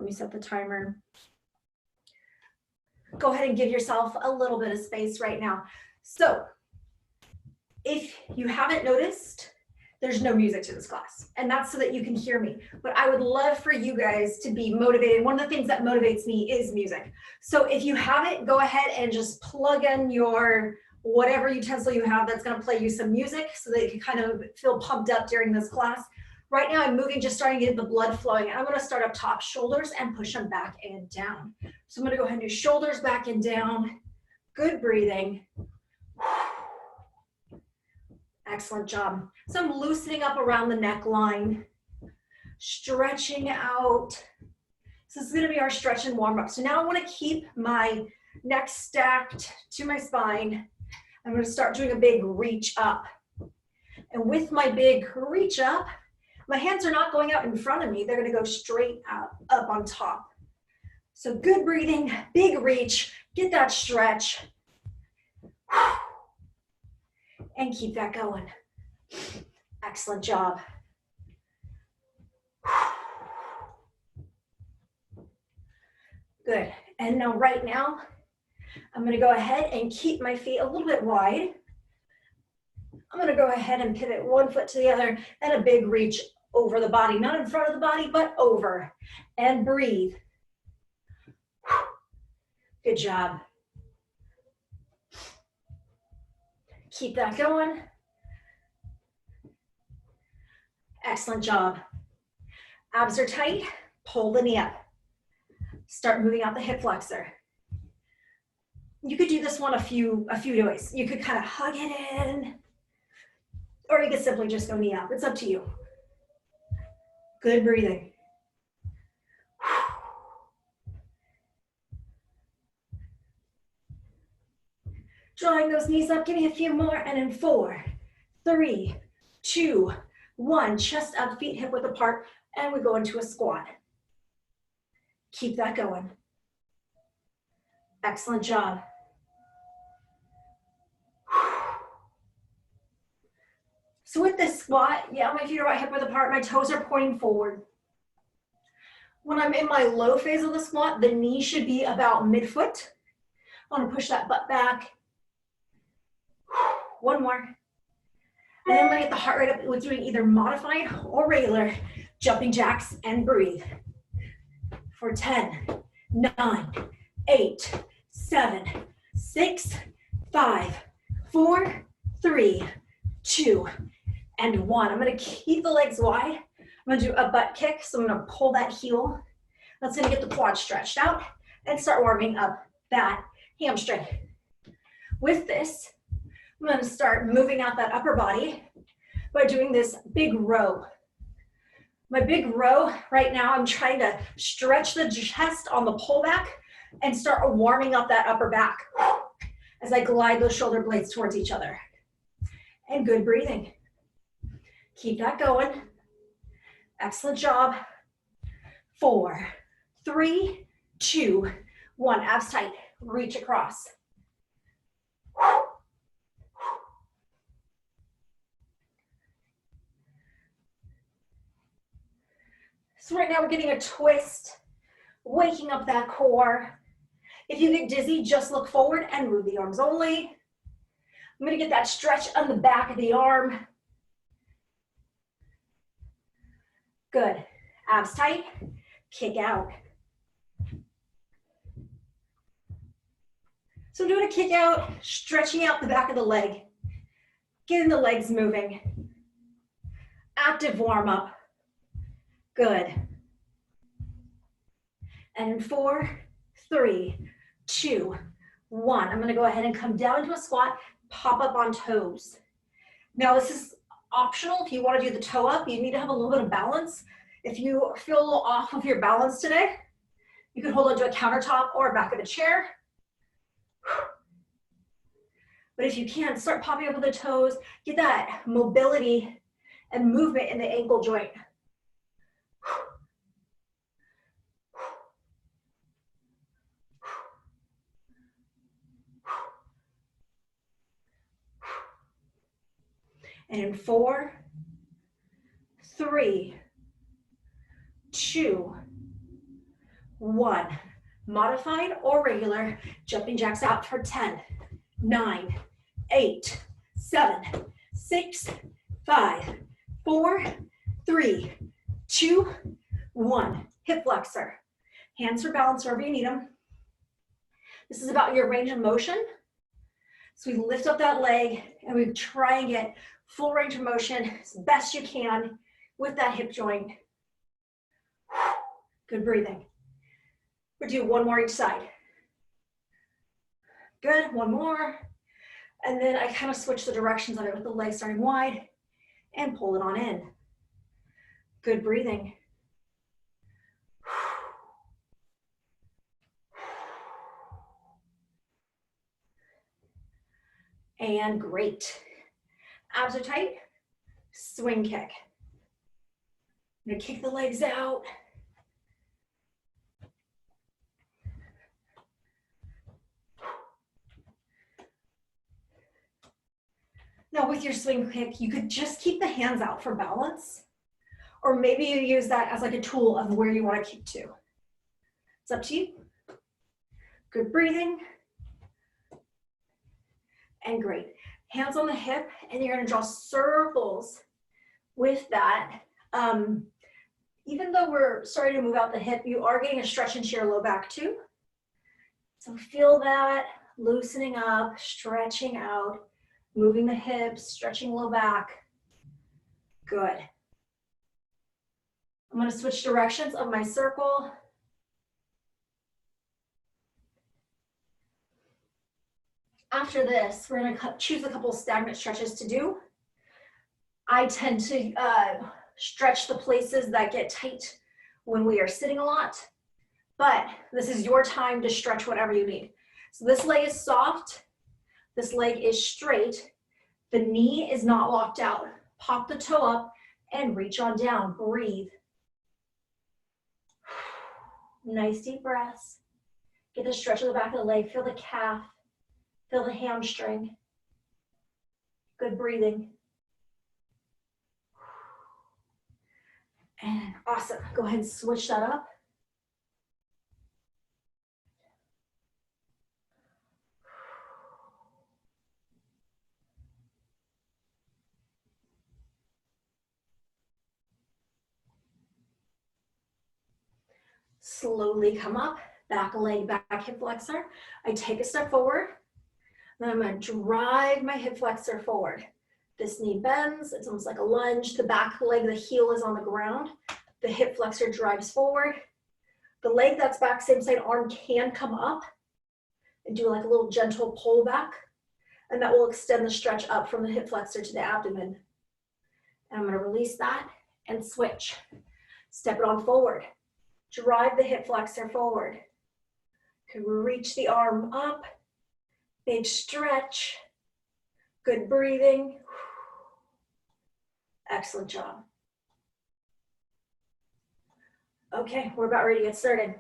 Let me set the timer. Go ahead and give yourself a little bit of space right now. So if you haven't noticed, there's no music to this class, and that's so that you can hear me. But I would love for you guys to be motivated. One of the things that motivates me is music. So if you have it, go ahead and just plug in your whatever utensil you have that's going to play you some music so that you can kind of feel pumped up during this class. Right now I'm moving, just starting to get the blood flowing. I'm going to start up top, shoulders, and push them back and down. So I'm going to go ahead and do shoulders back and down. Good breathing. Excellent job. So I'm loosening up around the neckline, stretching out. So this is going to be our stretch and warm up. So now I want to keep my neck stacked to my spine. I'm going to start doing a big reach up. And with my big reach up, my hands are not going out in front of me. They're going to go straight up on top. So good breathing, big reach, get that stretch. And keep that going. Excellent job. Good. And now right now, I'm going to go ahead and keep my feet a little bit wide. I'm going to go ahead and pivot one foot to the other and a big reach over the body, not in front of the body, but over. And breathe. Good job. Keep that going. Excellent job. Abs are tight. Pull the knee up. Start moving out the hip flexor. You could do this one a few ways. You could kind of hug it in, or you could simply just go knee up. It's up to you. Good breathing. Drawing those knees up, give me a few more, and in 4, 3, 2, 1. Chest up, feet hip width apart, and we go into a squat. Keep that going. Excellent job. So with this squat, yeah, my feet are right hip width apart, my toes are pointing forward. When I'm in my low phase of the squat, the knee should be about midfoot. I want to push that butt back. One more. And then I'm going to get the heart rate up with doing either modified or regular jumping jacks, and breathe. For 10, 9, 8, 7, 6, 5, 4, 3, 2, and 1. I'm going to keep the legs wide. I'm going to do a butt kick, so I'm going to pull that heel. That's going to get the quad stretched out and start warming up that hamstring. With this, I'm going to start moving out that upper body by doing this big row. My big row right now, I'm trying to stretch the chest on the pullback and start warming up that upper back as I glide those shoulder blades towards each other. And good breathing. Keep that going. Excellent job. 4, 3, 2, 1. Abs tight. Reach across. So right now we're getting a twist, waking up that core. If you get dizzy, just look forward and move the arms only. I'm going to get that stretch on the back of the arm. Good. Abs tight. Kick out. So I'm doing a kick out, stretching out the back of the leg. Getting the legs moving. Active warm up. Good. And in 4, 3, 2, 1. I'm going to go ahead and come down into a squat, pop up on toes. Now this is optional. If you want to do the toe up, you need to have a little bit of balance. If you feel a little off of your balance today, you can hold onto a countertop or back of a chair. But if you can't, start popping up with the toes, get that mobility and movement in the ankle joint. And in 4, 3, 2, 1. Modified or regular jumping jacks out for 10, 9, 8, 7, 6, 5, 4, 3, 2, 1. Hip flexor. Hands for balance wherever you need them. This is about your range of motion. So we lift up that leg and we try and get full range of motion as best you can with that hip joint. Good breathing. We'll do one more each side. Good, one more. And then I kind of switch the directions of it with the legs starting wide and pull it on in. Good breathing. And great. Abs are tight. Swing kick. I'm gonna kick the legs out. Now with your swing kick, you could just keep the hands out for balance, or maybe you use that as like a tool of where you want to kick to. It's up to you. Good breathing. And great. Hands on the hip, and you're gonna draw circles with that. Even though we're starting to move out the hip, you are getting a stretch into your low back too. So feel that, loosening up, stretching out, moving the hips, stretching low back. Good. I'm gonna switch directions of my circle. After this, we're gonna choose a couple stagnant stretches to do. I tend to stretch the places that get tight when we are sitting a lot, but this is your time to stretch whatever you need. So this leg is soft, this leg is straight, the knee is not locked out. Pop the toe up and reach on down, breathe. Nice deep breaths. Get the stretch of the back of the leg, feel the calf, feel the hamstring. Good breathing. And awesome. Go ahead and switch that up. Slowly come up, back leg, back hip flexor. I take a step forward, then I'm gonna drive my hip flexor forward. This knee bends, it's almost like a lunge. The back leg, the heel is on the ground. The hip flexor drives forward. The leg that's back, same side arm can come up and do like a little gentle pull back. And that will extend the stretch up from the hip flexor to the abdomen. And I'm gonna release that and switch. Step it on forward. Drive the hip flexor forward. Can reach the arm up. Big stretch. Good breathing. Excellent job. Okay, we're about ready to get started.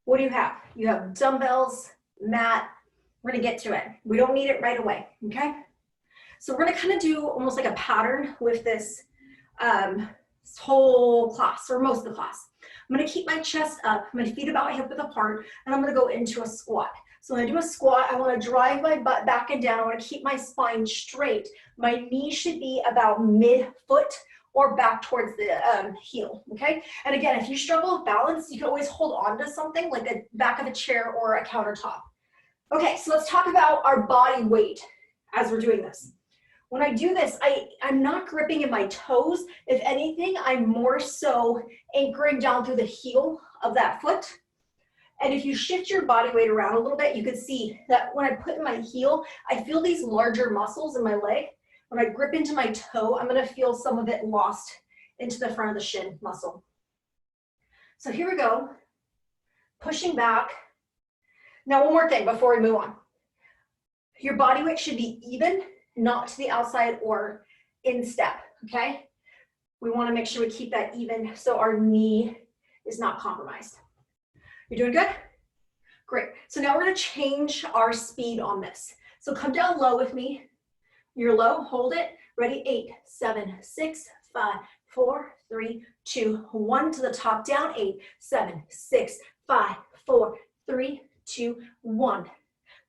What do you have? You have dumbbells, mat. We're gonna get to it. We don't need it right away, okay? So we're gonna kind of do almost like a pattern with this whole class, or most of the class. I'm gonna keep my chest up, my feet about hip width apart, and I'm gonna go into a squat. So when I do a squat, I wanna drive my butt back and down. I wanna keep my spine straight. My knee should be about mid-foot or back towards the heel, okay? And again, if you struggle with balance, you can always hold on to something like the back of a chair or a countertop. Okay, so let's talk about our body weight as we're doing this. When I do this, I'm not gripping in my toes. If anything, I'm more so anchoring down through the heel of that foot. And if you shift your body weight around a little bit, you can see that when I put in my heel, I feel these larger muscles in my leg. When I grip into my toe, I'm gonna feel some of it lost into the front of the shin muscle. So here we go, pushing back. Now one more thing before we move on. Your body weight should be even, not to the outside or in step, okay? We wanna make sure we keep that even so our knee is not compromised. You're doing good? Great. So now we're gonna change our speed on this. So come down low with me. You're low, hold it. Ready, 8, 7, 6, 5, 4, 3, 2, 1 to the top, down, 8, 7, 6, 5, 4, 3, 2, 1.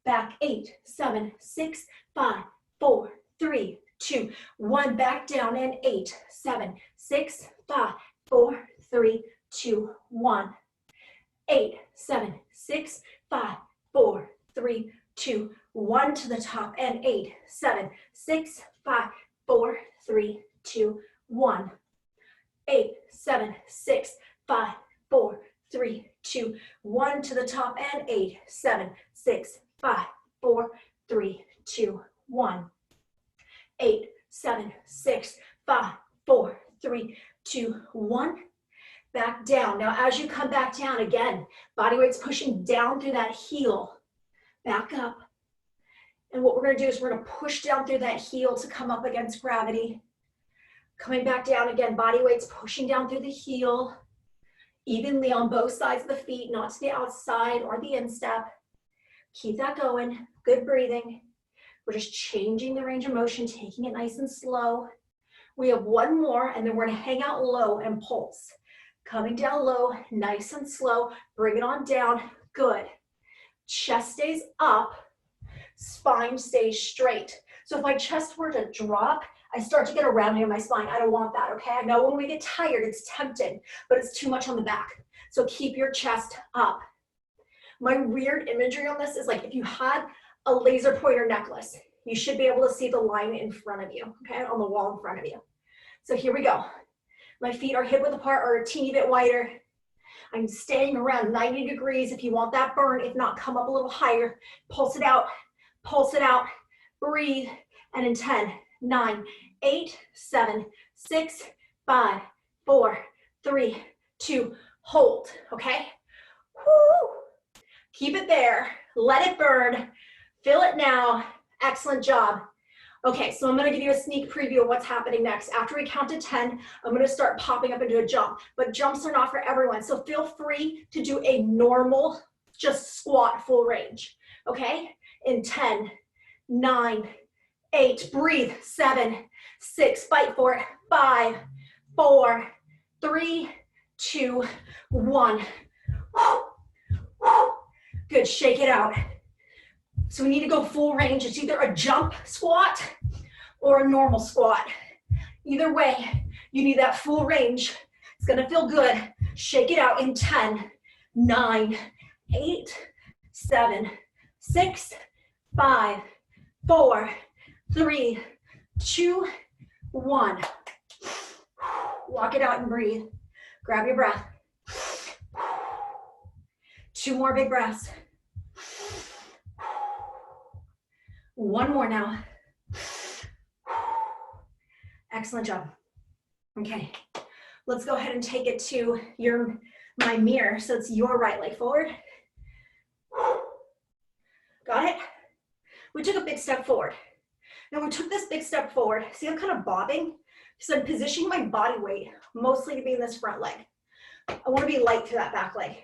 Back, 8, 7, 6, 5, 4, 3, 2, 1. Back down, and 8, 7, 6, 5, 4, 3, 2, 1. 8, 7, 6, 5, 4, 3, 2, 1 to the top, and 8, 7, 6, 5, 4, 3, 2, 1. 8, 7, 6, 5, 4, 3, 2, 1 to the top, and 8, 7, 6, 5, 4, 3, 2, 1. 8, 7, 6, 5, 4, 3, 2, 1. Back down. Now, as you come back down, again, body weight's pushing down through that heel. Back up. And what we're going to do is we're going to push down through that heel to come up against gravity. Coming back down again, body weight's pushing down through the heel, evenly on both sides of the feet, not to the outside or the instep. Keep that going. Good breathing. We're just changing the range of motion, taking it nice and slow. We have one more, and then we're going to hang out low and pulse. Coming down low, nice and slow. Bring it on down. Good. Chest stays up. Spine stays straight. So if my chest were to drop, I start to get a rounding in my spine. I don't want that, okay? I know when we get tired, it's tempting, but it's too much on the back. So keep your chest up. My weird imagery on this is like if you had a laser pointer necklace, you should be able to see the line in front of you, okay? On the wall in front of you. So here we go. My feet are hip width apart or a teeny bit wider. I'm staying around 90 degrees if you want that burn. If not, come up a little higher. Pulse it out. Pulse it out. Breathe. And in 10, 9, 8, 7, 6, 5, 4, 3, 2, hold, okay? Woo! Keep it there. Let it burn. Feel it now. Excellent job. Okay, so I'm going to give you a sneak preview of what's happening next. After we count to 10, I'm going to start popping up into a jump. But jumps are not for everyone, so feel free to do a normal, just squat full range, okay? In 10, 9, 8, breathe, 7, 6, fight for it, 5, 4, 3, 2, 1. Good, shake it out. So we need to go full range. It's either a jump squat or a normal squat. Either way, you need that full range. It's gonna feel good. Shake it out in 10, 9, 8, 7, 6, 5, 4, 3, 2, 1. Walk it out and breathe. Grab your breath. 2 more big breaths. 1 more now. Excellent job. Okay, let's go ahead and take it to my mirror. So it's your right leg forward. Got it? We took a big step forward. Now we took this big step forward. See, I'm kind of bobbing. So I'm positioning my body weight mostly to be in this front leg. I want to be light through that back leg.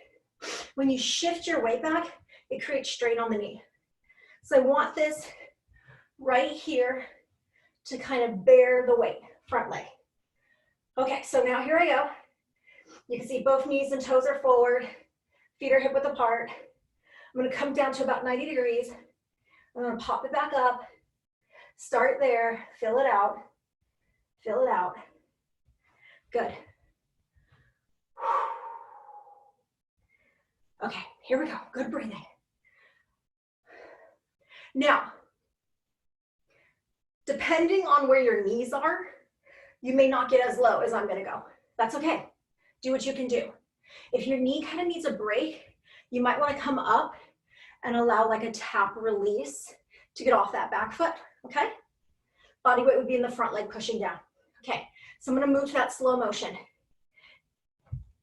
When you shift your weight back, it creates strain on the knee. So I want this right here to kind of bear the weight, front leg. Okay, so now here I go. You can see both knees and toes are forward. Feet are hip width apart. I'm going to come down to about 90 degrees. I'm going to pop it back up. Start there. Fill it out. Fill it out. Good. Okay, here we go. Good breathing. Now, depending on where your knees are, you may not get as low as I'm going to go. That's okay. Do what you can do. If your knee kind of needs a break, you might want to come up and allow like a tap release to get off that back foot, okay? Body weight would be in the front leg pushing down. Okay, so I'm going to move to that slow motion.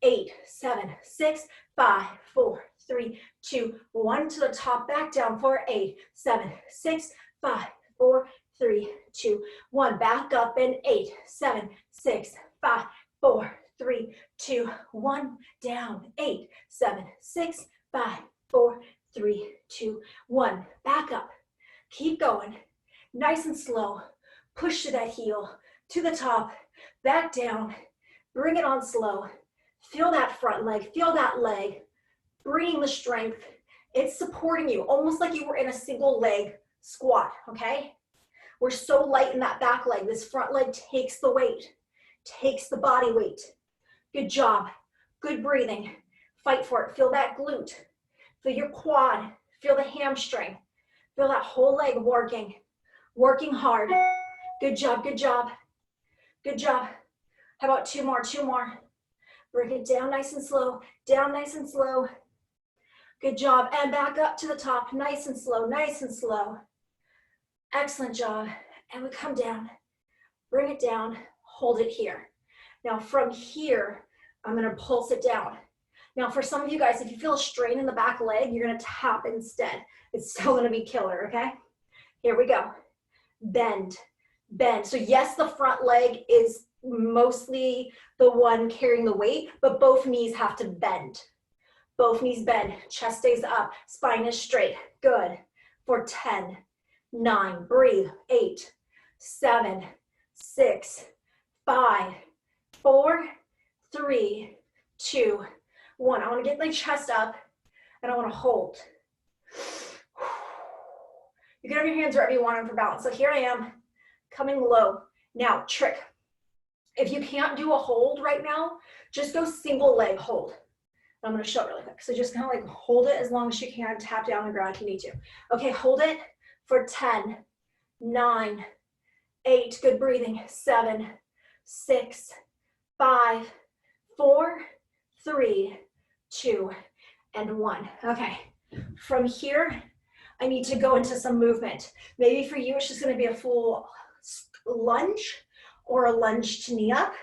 8, 7, 6, 5, 4, 3, 2, 1 to the top, back down for 8, 7, 6, 5, 4, 3, 2, 1. Back up in 8, 7, 6, 5, 4, 3, 2, 1. Down 8, 7, 6, 5, 4, 3, 2, 1. Back up. Keep going. Nice and slow. Push to that heel to the top, back down, bring it on slow. Feel that front leg, feel that leg, bringing the strength. It's supporting you, almost like you were in a single leg squat, okay? We're so light in that back leg. This front leg takes the weight, takes the body weight. Good job, good breathing. Fight for it, feel that glute, feel your quad, feel the hamstring, feel that whole leg working hard. Good job, good job, good job. How about two more? Bring it down nice and slow, down nice and slow. Good job, and back up to the top, nice and slow, nice and slow. Excellent job, and we come down, bring it down, hold it here. Now from here, I'm gonna pulse it down. Now for some of you guys, if you feel a strain in the back leg, you're gonna tap instead. It's still gonna be killer, okay? Here we go, bend, bend. So yes, the front leg is mostly the one carrying the weight, but both knees have to bend. Both knees bend, chest stays up, spine is straight. Good. For 10, 9, breathe. 8, 7, 6, 5, 4, 3, 2, 1. I want to get my chest up and I want to hold. You can have your hands wherever you want them for balance. So here I am, coming low. Now, trick. If you can't do a hold right now, just go single leg hold. I'm going to show it really quick. So just kind of like hold it as long as you can, tap down the ground if you need to. Okay, hold it for 10, 9, 8, good breathing, 7, 6, 5, 4, 3, 2, and 1. Okay, from here, I need to go into some movement. Maybe for you, it's just going to be a full lunge or a lunge to knee up.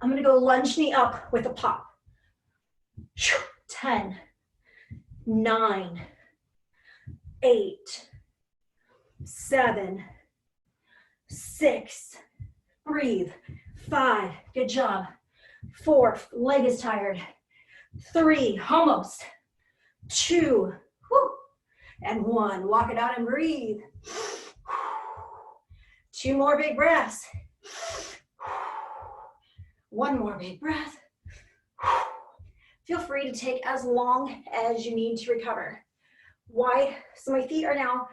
I'm going to go lunge knee up with a pop. 10, 9, 8, 7, 6, breathe, 5, good job, 4, leg is tired, 3, almost, 2, whoo, and 1, walk it out and breathe. 2 more big breaths. 1 more big breath. Feel free to take as long as you need to recover. Why? So my feet are now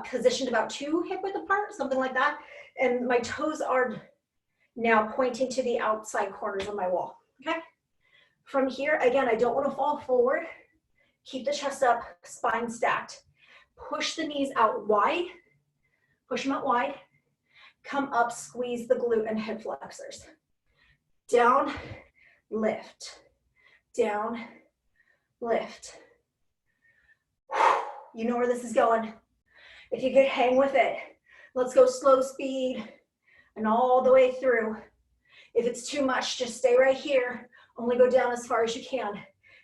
positioned about 2 hip width apart, something like that. And my toes are now pointing to the outside corners of my wall, okay? From here, again, I don't want to fall forward. Keep the chest up, spine stacked. Push the knees out wide. Push them out wide. Come up, squeeze the glute and hip flexors. Down, lift. Down, lift. You know where this is going. If you could hang with it, let's go slow speed and all the way through. If it's too much, just stay right here. Only go down as far as you can.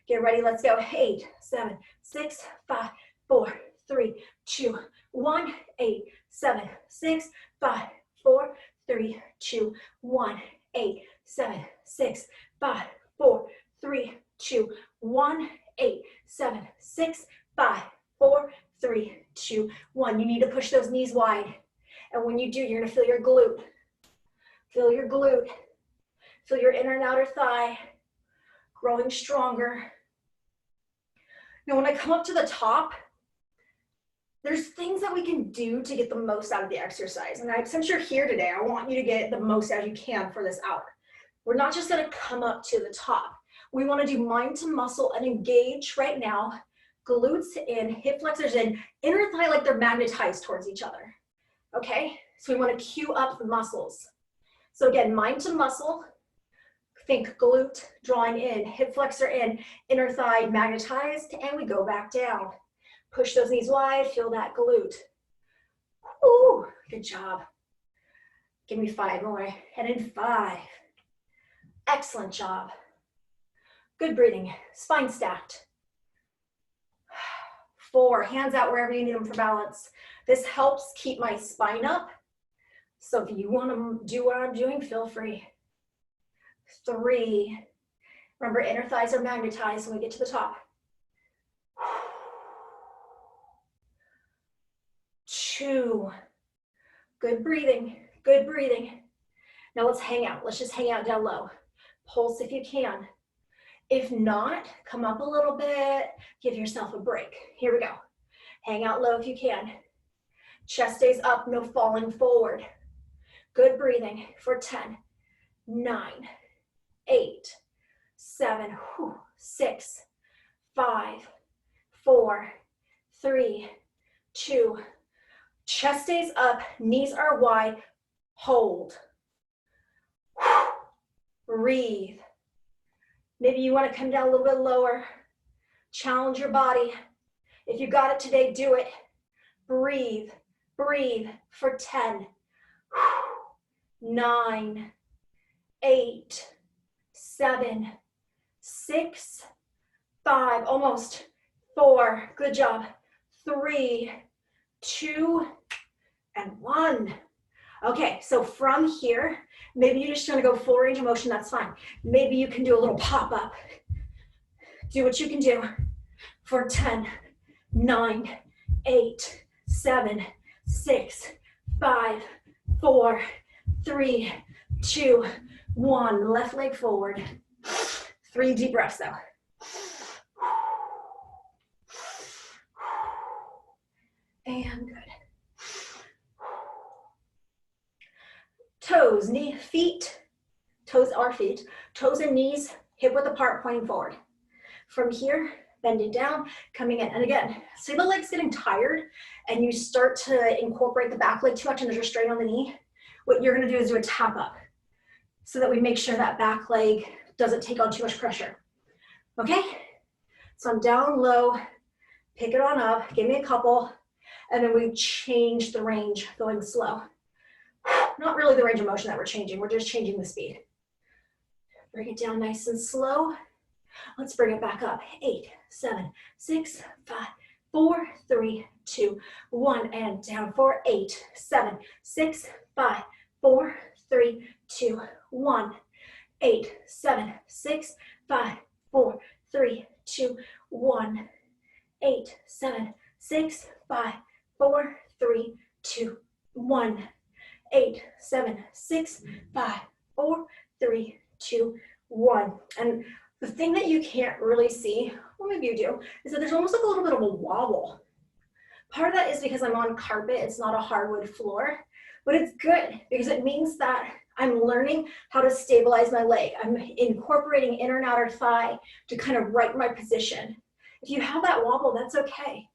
Get ready, let's go. 8, 7, 6, 5, 4, 3, 2, 1. 8, 7, 6, 5, 4, 3, 2, 1. 8, 7, 6, 5, 4, 3, 2, 1. 8, 7, 6, 5, 4, 3, 2, 1. You need to push those knees wide. And when you do, you're gonna feel your glute. Feel your glute. Feel your inner and outer thigh growing stronger. Now, when I come up to the top, there's things that we can do to get the most out of the exercise. And since you're here today, I want you to get the most out you can for this hour. We're not just gonna come up to the top. We wanna do mind to muscle and engage right now. Glutes in, hip flexors in, inner thigh like they're magnetized towards each other, okay? So we wanna cue up the muscles. So again, mind to muscle, think glute, drawing in, hip flexor in, inner thigh magnetized, and we go back down. Push those knees wide, feel that glute. Ooh, good job. Give me 5 more, and in 5. Excellent job. Good breathing, spine stacked. 4, hands out wherever you need them for balance. This helps keep my spine up. So if you want to do what I'm doing, feel free. 3, remember inner thighs are magnetized when we get to the top. 2, good breathing. Good breathing. Now let's hang out. Let's just hang out down low. Pulse if you can. If not, come up a little bit. Give yourself a break. Here we go. Hang out low if you can. Chest stays up, no falling forward. Good breathing for 10, 9, 8, 7, 6, 5, 4, 3, 2. Chest stays up, knees are wide. Hold. Breathe. Maybe you want to come down a little bit lower. Challenge your body. If you got it today, do it. Breathe. Breathe for 10, 9, 8, 7, 6, 5, almost 4. Good job. 3, 2, and 1. Okay, so from here, maybe you just want to go full range of motion, that's fine. Maybe you can do a little pop up. Do what you can do for 10, 9, 8, 7, 6, 5, 4, 3, 2, 1. Left leg forward. 3 deep breaths though. And good. Toes, feet, toes are feet, toes and knees hip width apart, pointing forward. From here, bending down, coming in. And again, say the leg's getting tired and you start to incorporate the back leg too much and there's a strain on the knee, what you're gonna do is do a tap up so that we make sure that back leg doesn't take on too much pressure. Okay? So I'm down low, pick it on up, give me a couple, and then we change the range, going slow. Not really the range of motion that we're changing, we're just changing the speed. Bring it down nice and slow. Let's bring it back up. 8, 7, 6, 5, 4, 3, 2, 1, and down for 8, 7, 6, 5, 4, 3, 2, 1, 8, 7, 6, 5, 4, 3, 2, 1, 8, 7, 6, 5, 4, 3, 2, 1, 8, 7, 6, 5, 4, 3, 2, 1. And the thing that you can't really see, well maybe you do, is that there's almost like a little bit of a wobble. Part of that is because I'm on carpet, it's not a hardwood floor, but it's good because it means that I'm learning how to stabilize my leg. I'm incorporating inner and outer thigh to kind of right my position. If you have that wobble, that's okay.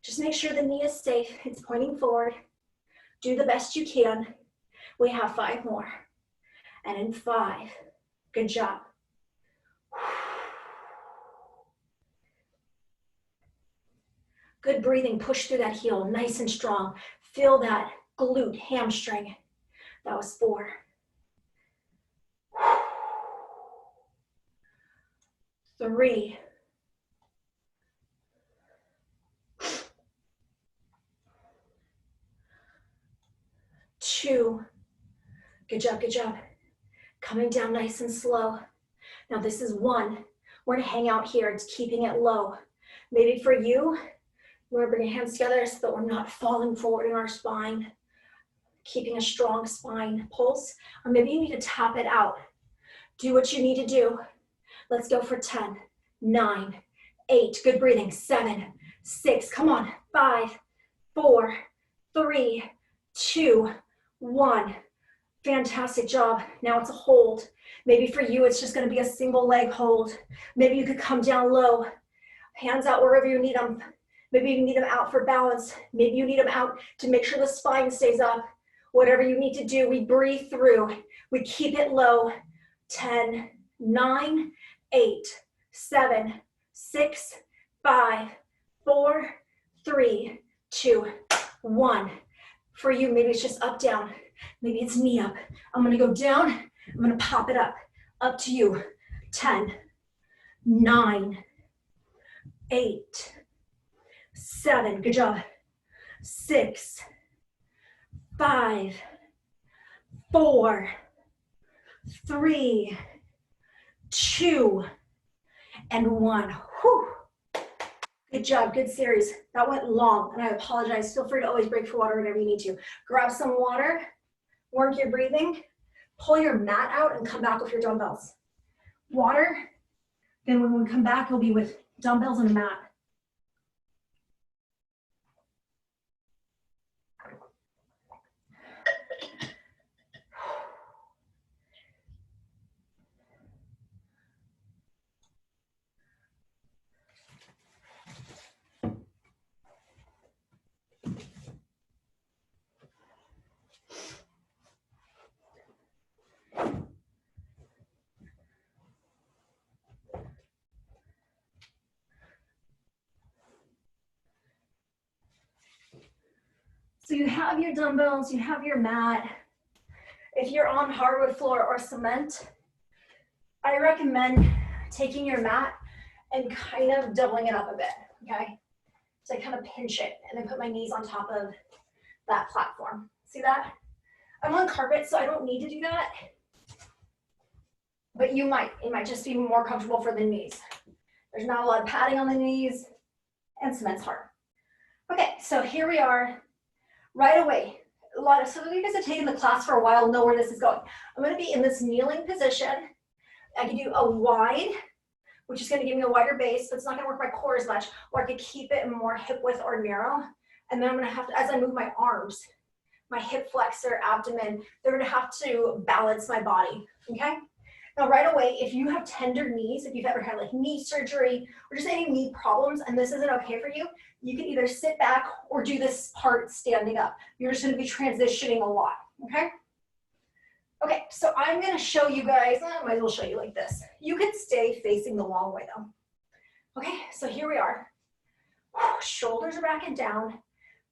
Just make sure the knee is safe, it's pointing forward. Do the best you can. We have 5 more. And in 5, good job. Good breathing, push through that heel, nice and strong. Feel that glute, hamstring. That was 4. 3. 2. Good job, good job. Coming down nice and slow. Now this is 1. We're gonna hang out here, it's keeping it low. Maybe for you, we're bringing hands together so that we're not falling forward in our spine, keeping a strong spine pulse, or maybe you need to tap it out. Do what you need to do. Let's go for 10, 9, 8, good breathing, 7, 6, come on, 5, 4, 3, 2, 1. Fantastic job. Now it's a hold. Maybe for you, it's just gonna be a single leg hold. Maybe you could come down low, hands out wherever you need them. Maybe you need them out for balance. Maybe you need them out to make sure the spine stays up. Whatever you need to do, we breathe through. We keep it low. 10, 9, 8, 7, 6, 5, 4, 3, 2, 1. For you, maybe it's just up, down. Maybe it's knee up. I'm gonna go down, I'm gonna pop it up. Up to you. 10, 9, 8, 7, good job. 6, 5, 4, 3, 2, and 1. Whew. Good job, good series. That went long, and I apologize. Feel free to always break for water whenever you need to. Grab some water. Work your breathing. Pull your mat out and come back with your dumbbells. Water. Then when we come back, it'll be with dumbbells and a mat. So you have your dumbbells, you have your mat. If you're on hardwood floor or cement, I recommend taking your mat and kind of doubling it up a bit, okay? So I kind of pinch it and then put my knees on top of that platform. See that? I'm on carpet, so I don't need to do that. But it might just be more comfortable for the knees. There's not a lot of padding on the knees, and cement's hard. Okay, so here we are. Right away, some of you guys have taken the class for a while, know where this is going. I'm gonna be in this kneeling position. I can do a wide, which is gonna give me a wider base, but it's not gonna work my core as much, or I could keep it more hip width or narrow. And then I'm gonna have to, as I move my arms, my hip flexor, abdomen, they're gonna have to balance my body, okay? Now right away, if you have tender knees, if you've ever had like knee surgery or just any knee problems and this isn't okay for you, you can either sit back or do this part standing up. You're just gonna be transitioning a lot, okay? Okay, so I'm gonna show you guys, I might as well show you like this. You can stay facing the long way though. Okay, so here we are. Shoulders are back and down,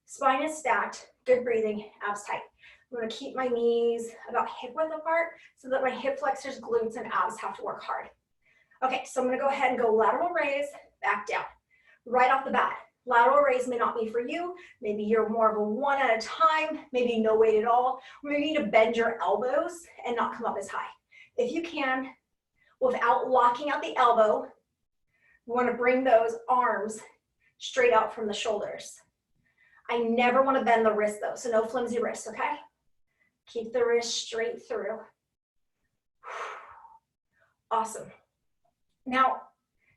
spine is stacked, good breathing, abs tight. I'm gonna keep my knees about hip width apart so that my hip flexors, glutes, and abs have to work hard. Okay, so I'm gonna go ahead and go lateral raise, back down. Right off the bat, lateral raise may not be for you. Maybe you're more of a one at a time, maybe no weight at all. Maybe you need to bend your elbows and not come up as high. If you can, without locking out the elbow, you wanna bring those arms straight out from the shoulders. I never wanna bend the wrist though, so no flimsy wrists, okay? Keep the wrist straight through. Awesome. Now,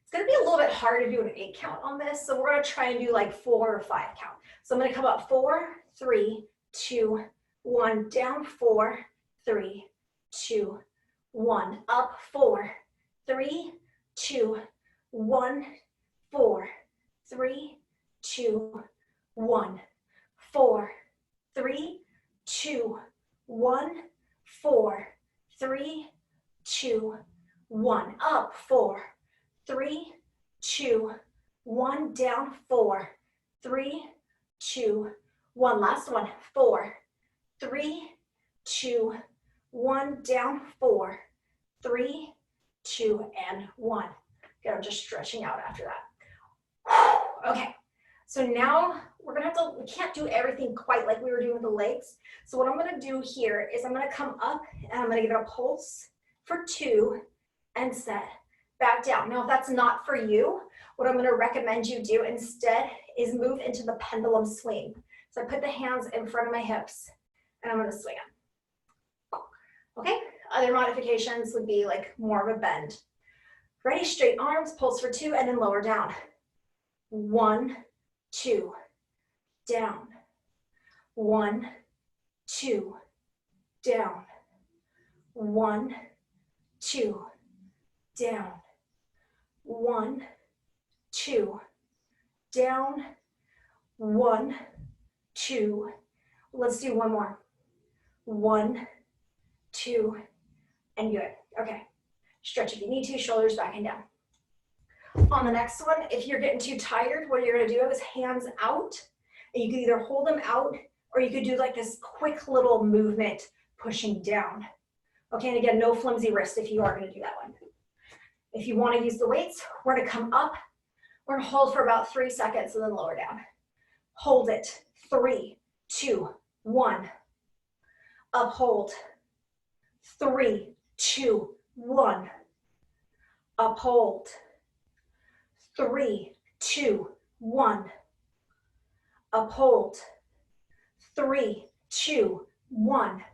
it's gonna be a little bit hard to do an 8 count on this, so we're gonna try and do like 4 or 5 count. So I'm gonna come up 4, 3, 2, 1, down 4, 3, 2, 1, up 4, 3, 2, 1, 4, 3, 2, 1, 4, 3, 2, 1, 4, 3, 2, 1, up 4, 3, 2, 1, down 4, 3, 2, 1. Last one, 4, 3, 2, 1, down 4, 3, 2, and 1. Okay, I'm just stretching out after that. Okay, so now we're gonna have to, we can't do everything quite like we were doing with the legs. So what I'm gonna do here is I'm gonna come up and I'm gonna give it a pulse for 2 and set. Back down. Now, if that's not for you, what I'm going to recommend you do instead is move into the pendulum swing. So I put the hands in front of my hips and I'm going to swing them. Okay, other modifications would be like more of a bend. Ready, straight arms, pulse for 2, and then lower down. 1, 2, down. 1, 2, down. 1, 2, down. 1, 2, down. 1, 2. Let's do one more. 1, 2, and good. Okay. Stretch if you need to, shoulders back and down. On the next one, if you're getting too tired, what you're gonna do is hands out, and you can either hold them out, or you could do like this quick little movement pushing down. Okay, and again, no flimsy wrist if you are gonna do that one. If you wanna use the weights, we're gonna come up, we're gonna hold for about 3 seconds and then lower down. Hold it, 3, 2, 1. Uphold, 3, 2, 1. Uphold, 3, 2, 1. Uphold, 3, 2, 1.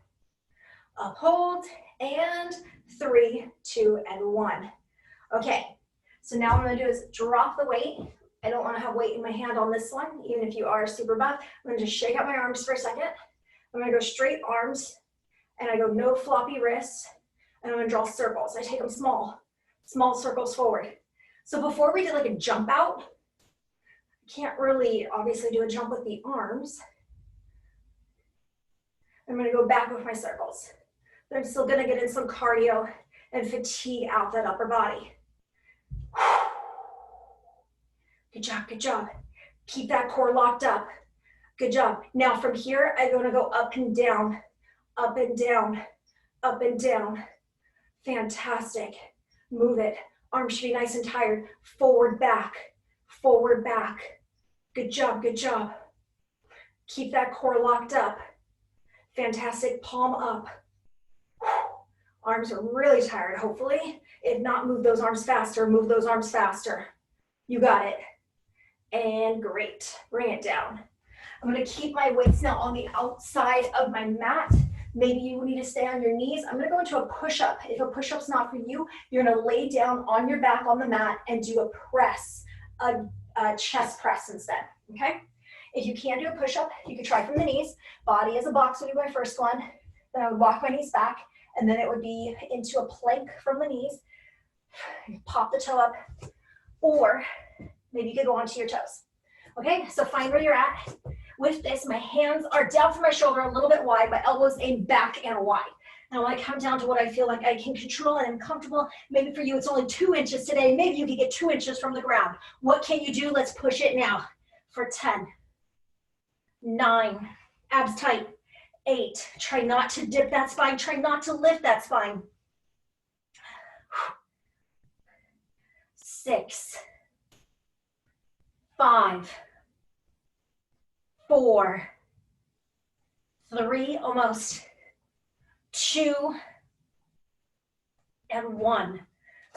Up, hold, and 3, 2, and 1. Okay, so now what I'm gonna do is drop the weight. I don't wanna have weight in my hand on this one, even if you are super buff. I'm gonna just shake out my arms for a second. I'm gonna go straight arms, and I go no floppy wrists, and I'm gonna draw circles. I take them small circles forward. So before we did like a jump out, I can't really obviously do a jump with the arms. I'm gonna go back with my circles. But I'm still gonna get in some cardio and fatigue out that upper body. Good job, good job. Keep that core locked up. Good job. Now from here, I'm gonna go up and down, up and down, up and down. Fantastic. Move it. Arms should be nice and tired. Forward, back, forward, back. Good job, good job. Keep that core locked up. Fantastic. Palm up. Arms are really tired, hopefully. If not, move those arms faster. Move those arms faster. You got it. And great. Bring it down. I'm going to keep my weights now on the outside of my mat. Maybe you need to stay on your knees. I'm going to go into a push-up. If a push-up's not for you, you're going to lay down on your back on the mat and do a press, a chest press instead, okay? If you can't do a push-up, you could try from the knees. Body as a box would be my first one. Then I would walk my knees back, and then it would be into a plank from the knees. Pop the toe up, or maybe you could go onto your toes. Okay, so find where you're at. With this, my hands are down from my shoulder, a little bit wide, my elbows aimed back and wide. Now I want to come down to what I feel like I can control and I'm comfortable. Maybe for you it's only 2 inches today. Maybe you can get 2 inches from the ground. What can you do? Let's push it now. For 10, 9, abs tight, 8. Try not to dip that spine. Try not to lift that spine. 6, 5, 4, 3, almost, 2, and 1.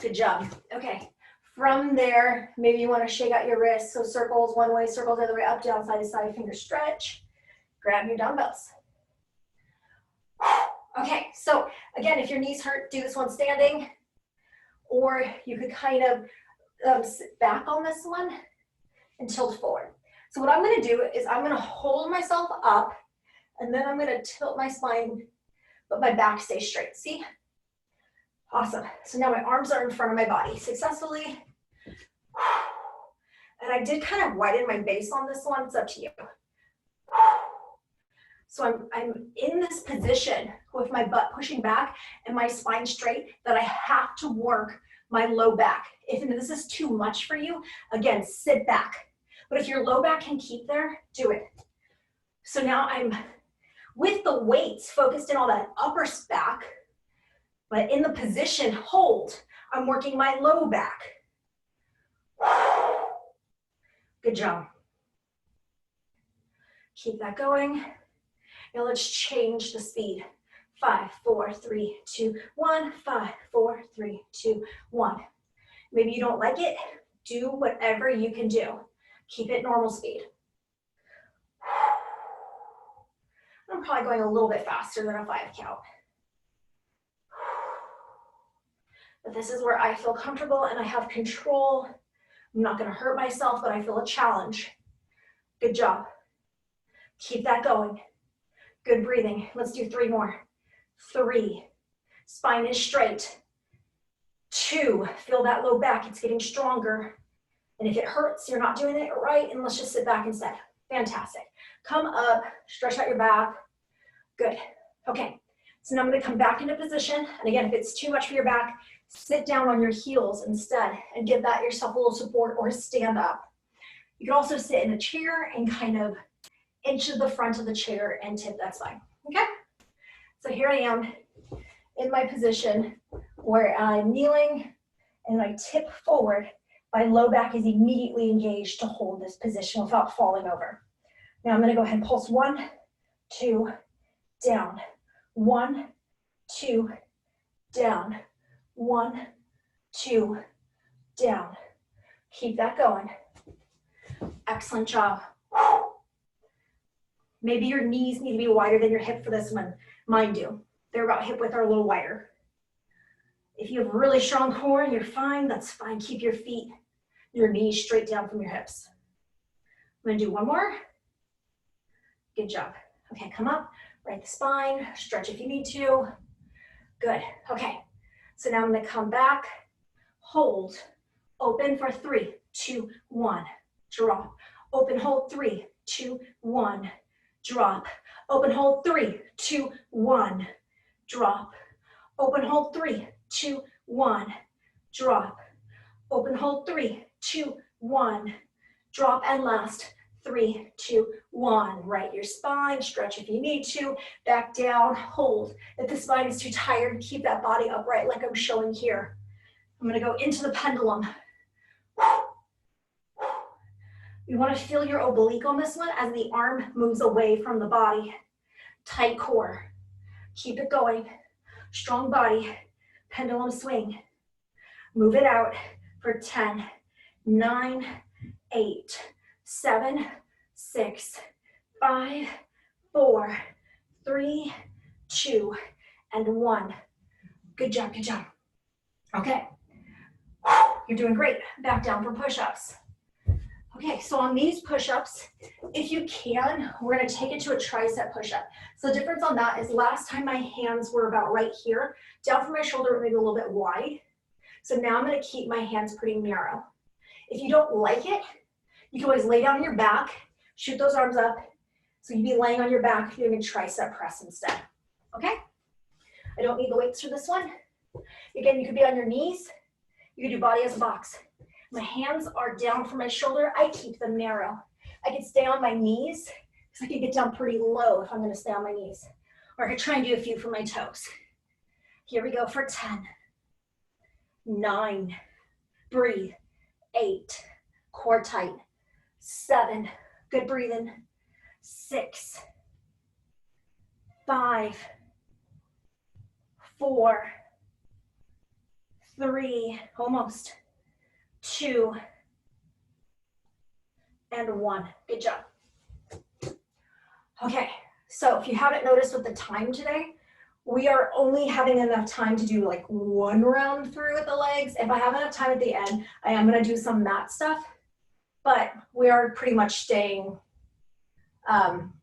Good job. Okay, from there, maybe you want to shake out your wrists. So circles one way, circles the other way, up, down, side to side, finger stretch. Grab your dumbbells. Okay, so again, if your knees hurt, do this one standing, or you could kind of sit back on this one and tilt forward. So what I'm going to do is I'm going to hold myself up, and then I'm going to tilt my spine, but my back stays straight. See? Awesome. So now my arms are in front of my body successfully. And I did kind of widen my base on this one. It's up to you. So I'm in this position with my butt pushing back and my spine straight that I have to work my low back. If this is too much for you, again, sit back. But if your low back can keep there, do it. So now I'm with the weights focused in on that upper back, but in the position hold, I'm working my low back. Good job. Keep that going. Now let's change the speed. 5, 4, 3, 2, 1. 5, 4, 3, 2, 1. Maybe you don't like it. Do whatever you can do. Keep it normal speed. I'm probably going a little bit faster than a 5 count. But this is where I feel comfortable and I have control. I'm not going to hurt myself, but I feel a challenge. Good job. Keep that going. Good breathing. Let's do 3 more. 3. Spine is straight. 2. Feel that low back. It's getting stronger. And if it hurts, you're not doing it right, and let's just sit back instead. Fantastic. Come up, stretch out your back. Good. Okay. So now I'm going to come back into position. And again, if it's too much for your back, sit down on your heels instead and give that yourself a little support, or stand up. You can also sit in a chair and kind of inch to the front of the chair and tip that spine. Okay? So here I am in my position where I'm kneeling and I tip forward. My low back is immediately engaged to hold this position without falling over. Now I'm going to go ahead and pulse 1, 2, down. 1, 2, down. 1, 2, down. Keep that going. Excellent job. Maybe your knees need to be wider than your hip for this one. Mine do. They're about hip width or a little wider. If you have really strong core, you're fine, that's fine. Keep your feet, your knees straight down from your hips. I'm gonna do one more. Good job. Okay, come up, right the spine, stretch if you need to. Good, okay. So now I'm gonna come back, hold, open for 3, 2, 1, drop. Open, hold, 3, 2, 1, drop. Open, hold, 3, 2, 1, drop. Open, hold, 3, 2, 1, drop. Open, hold, 3, 2, 1, drop, and last, 3, 2, 1. Right your spine, stretch if you need to, back down, hold. If the spine is too tired, keep that body upright like I'm showing here. I'm gonna go into the pendulum. You wanna feel your oblique on this one as the arm moves away from the body. Tight core, keep it going. Strong body, pendulum swing. Move it out for 10, 9, 8, 7, 6, 5, 4, 3, 2, and 1. Good job, good job. Okay, you're doing great. Back down for push-ups. Okay, so on these push-ups, if you can, we're gonna take it to a tricep push-up. So the difference on that is last time my hands were about right here, down from my shoulder, maybe a little bit wide. So now I'm gonna keep my hands pretty narrow. If you don't like it, you can always lay down on your back, shoot those arms up. So you'd be laying on your back, doing a tricep press instead, okay? I don't need the weights for this one. Again, you could be on your knees. You could do body as a box. My hands are down from my shoulder. I keep them narrow. I can stay on my knees because I can get down pretty low if I'm gonna stay on my knees. Or I could try and do a few from my toes. Here we go for 10, 9, breathe, 8, core tight, 7, good breathing, 6, 5, 4, 3, almost, 2, and 1. Good job. Okay, so if you haven't noticed with the time today, we are only having enough time to do like one round through with the legs. If I have enough time at the end, I am gonna do some mat stuff, but we are pretty much staying,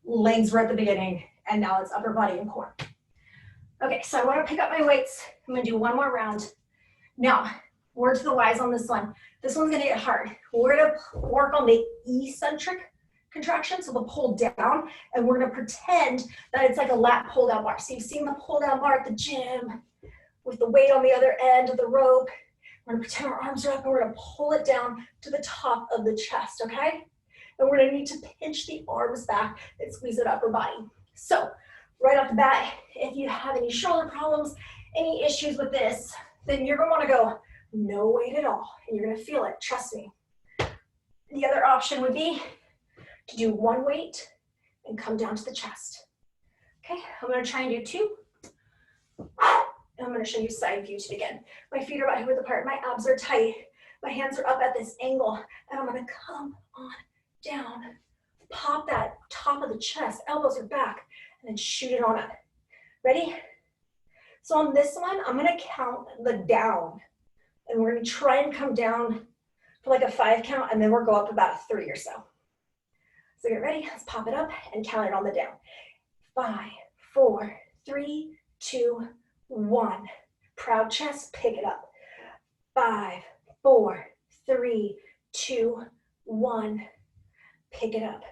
legs were at the beginning, and now it's upper body and core. Okay, so I wanna pick up my weights. I'm gonna do one more round. Now, word to the wise on this one. This one's gonna get hard. We're gonna work on the eccentric contraction, so the pull down, and we're gonna pretend that it's like a lat pull down bar. So you've seen the pull down bar at the gym with the weight on the other end of the rope. We're gonna pretend our arms are up and we're gonna pull it down to the top of the chest, okay? And we're gonna need to pinch the arms back and squeeze the upper body. So right off the bat, if you have any shoulder problems, any issues with this, then you're gonna wanna go no weight at all, and you're gonna feel it, trust me. The other option would be to do one weight and come down to the chest. Okay, I'm gonna try and do 2. And I'm gonna show you side view again. My feet are about hip width apart, my abs are tight, my hands are up at this angle, and I'm gonna come on down, pop that top of the chest, elbows are back, and then shoot it on up. Ready? So on this one, I'm gonna count the down, and we're gonna try and come down for like a 5 count, and then we'll go up about a 3 or so. So get ready, let's pop it up and count it on the down. 5, 4, 3, 2, 1. Proud chest, pick it up. 5, 4, 3, 2, 1. Pick it up.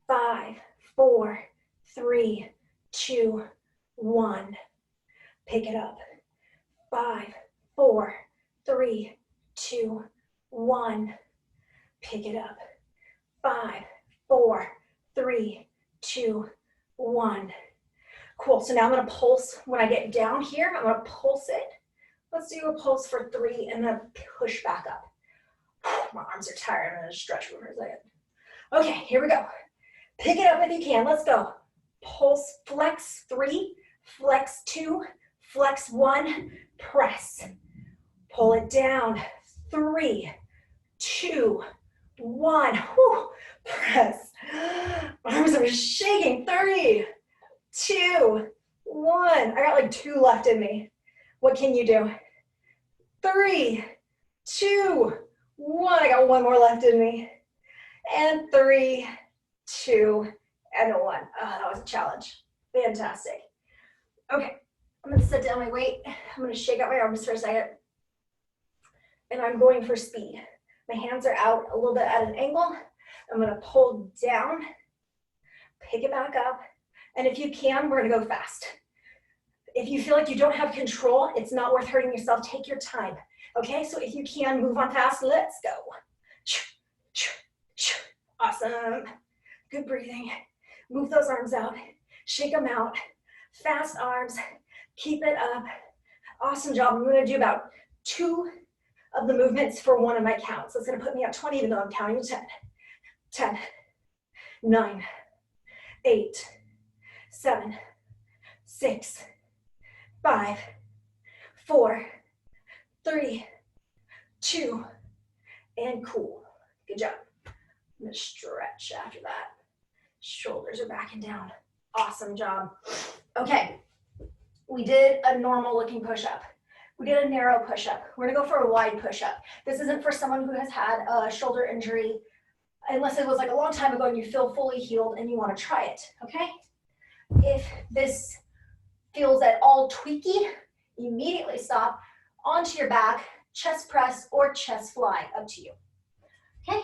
5, 4, 3, 2, 1. Pick it up. 5, 4, 3, 2, 1. Pick it up. 5, 4, 3, 2, 1. Cool, so now I'm gonna pulse. When I get down here, I'm gonna pulse it. Let's do a pulse for 3 and then push back up. My arms are tired, I'm gonna stretch for a second. Okay, here we go. Pick it up if you can, let's go. Pulse, flex 3, flex 2, flex 1, press. Pull it down, 3, 2, 1, whew. Press. My arms are shaking, 3, 2, 1. I got like 2 left in me. What can you do? 3, 2, 1. I got 1 more left in me. And 3, 2, and 1. Oh, that was a challenge. Fantastic. Okay, I'm gonna set down my weight. I'm gonna shake out my arms for a second. And I'm going for speed. My hands are out a little bit at an angle. I'm gonna pull down, pick it back up, and if you can, we're gonna go fast. If you feel like you don't have control, it's not worth hurting yourself. Take your time, okay? So if you can, move on fast. Let's go. Awesome. Good breathing. Move those arms out. Shake them out. Fast arms. Keep it up. Awesome job. I'm going to do about 2 of the movements for 1 of my counts. So it's going to put me at 20 even though I'm counting to 10. 10, 9, 8, 7, 6, 5, 4, 3, 2, and cool. Good job. I'm gonna stretch after that. Shoulders are back and down. Awesome job. Okay, we did a normal looking push-up. We did a narrow push-up. We're gonna go for a wide push-up. This isn't for someone who has had a shoulder injury, unless it was like a long time ago and you feel fully healed and you wanna try it, okay? If this feels at all tweaky, immediately stop, onto your back, chest press or chest fly, up to you, okay?